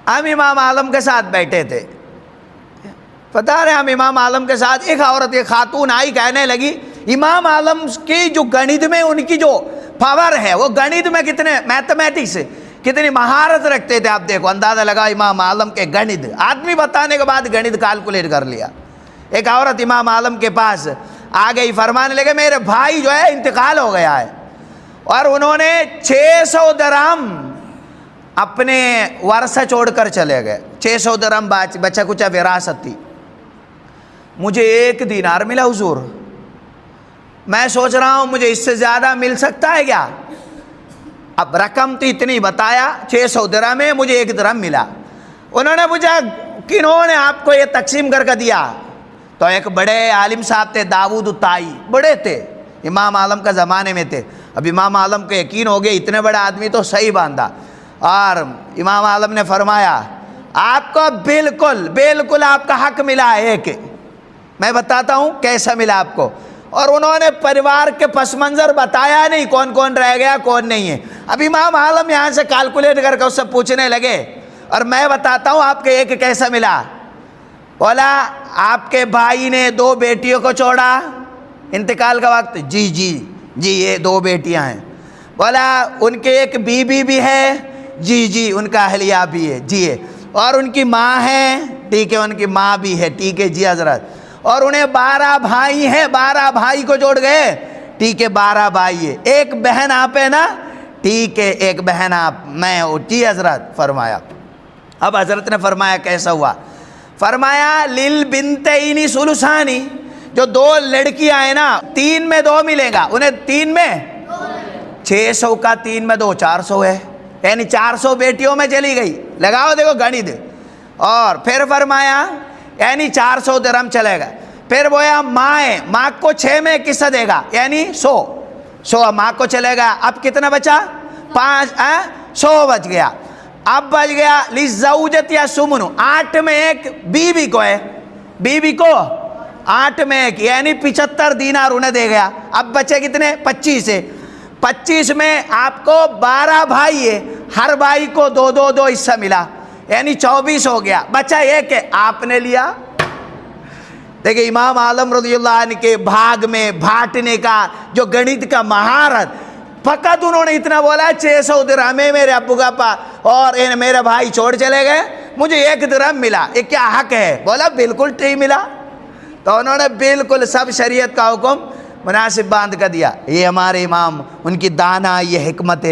ہم امام عالم کے ساتھ بیٹھے تھے، بتا رہے ہم امام عالم کے ساتھ، ایک عورت ایک خاتون آئی، کہنے لگی امام عالم کی جو گنت میں ان کی جو پاور ہے، وہ گنت میں کتنے میتھمیٹکس کتنی مہارت رکھتے تھے، آپ دیکھو اندازہ لگا امام عالم کے گنت، آدمی بتانے کے بعد گنت کیلکولیٹ کر لیا۔ ایک عورت امام عالم کے پاس آ گئی، فرمانے لگے میرے بھائی جو ہے انتقال ہو گیا ہے، اور انہوں نے 600 درہم اپنے ورثہ چھوڑ کر چلے گئے، 600 درہم بچہ کچھ وراثت تھی، مجھے 1 دینار ملا حضور، میں سوچ رہا ہوں مجھے اس سے زیادہ مل سکتا ہے کیا؟ اب رقم تو اتنی بتایا 600 درہم ہے، مجھے 1 درہم ملا۔ انہوں نے پوچھا کنہوں نے آپ کو یہ تقسیم کر کے دیا؟ تو ایک بڑے عالم صاحب تھے، داؤد الطائی، بڑے تھے، امام عالم کا زمانے میں تھے۔ اب امام عالم کو یقین ہو گیا اتنے بڑے آدمی تو صحیح باندھا، اور امام عالم نے فرمایا آپ کو بالکل بالکل آپ کا حق ملا ہے، ایک میں بتاتا ہوں کیسا ملا آپ کو۔ اور انہوں نے پریوار کے پس منظر بتایا نہیں، کون کون رہ گیا کون نہیں ہے۔ اب امام عالم یہاں سے کیلکولیٹ کر کے اس سے پوچھنے لگے، اور میں بتاتا ہوں آپ کے ایک کیسا ملا۔ بولا آپ کے بھائی نے 2 بیٹیوں کو چھوڑا انتقال کا وقت، جی جی جی یہ 2 بیٹیاں ہیں۔ بولا ان کے ایک بیوی بھی ہے، جی جی ان کا اہلیہ بھی ہے، جی ہے، اور ان کی ماں ہے، ٹھیک ہے ان کی ماں بھی ہے، ٹھیک ہے جی حضرت، اور انہیں 12 بھائی ہیں، 12 بھائی کو جوڑ گئے، ٹھیک ہے 12 بھائی ہے، ایک بہن آپ ہے نا، ٹھیک ہے ایک بہن آپ میں ہوں، جی حضرت۔ فرمایا اب حضرت نے فرمایا کیسا ہوا؟ فرمایا للبنتین ثلثانی، جو 2 لڑکیاں ہیں نا 3 میں 2 ملے گا انہیں، 3 میں 600 کا 3 میں 2 400 ہے، یعنی 400 بیٹیوں میں چلی گئی، لگاؤ دیکھو گنت۔ اور پھر فرمایا یعنی 400 درہم چلے گا۔ پھر بویا ماں ہے، ماں کو 6 میں قصہ دے گا، یعنی 100 ماں کو چلے گا۔ اب کتنا بچا؟ 100 بچ گیا۔ اب بچ گیا للزوجۃ یا سمن، 8 میں 1 بیوی کو ہے، بیوی کو 8 میں 1 یعنی 75 دینار انہیں دے گیا۔ اب بچے کتنے؟ 25 ہے، 25 میں آپ کو 12 بھائی ہے، ہر بھائی کو 2 حصہ ملا، یعنی 24 ہو گیا، بچہ 1 ہے، آپ نے لیا۔ دیکھیں امام عالم رضی اللہ عنہ کے بھاگ میں بھاٹنے کا جو گنت کا مہارت، فقط انہوں نے اتنا بولا 600 درہم ہے میرے ابو کا پا، اور میرے بھائی چھوڑ چلے گئے، مجھے 1 درہم ملا، یہ کیا حق ہے؟ بولا بالکل ٹھیک ملا۔ تو انہوں نے بالکل سب شریعت کا حکم مناسب باندھ کر دیا۔ یہ ہمارے امام، ان کی دانا یہ حکمت ہے۔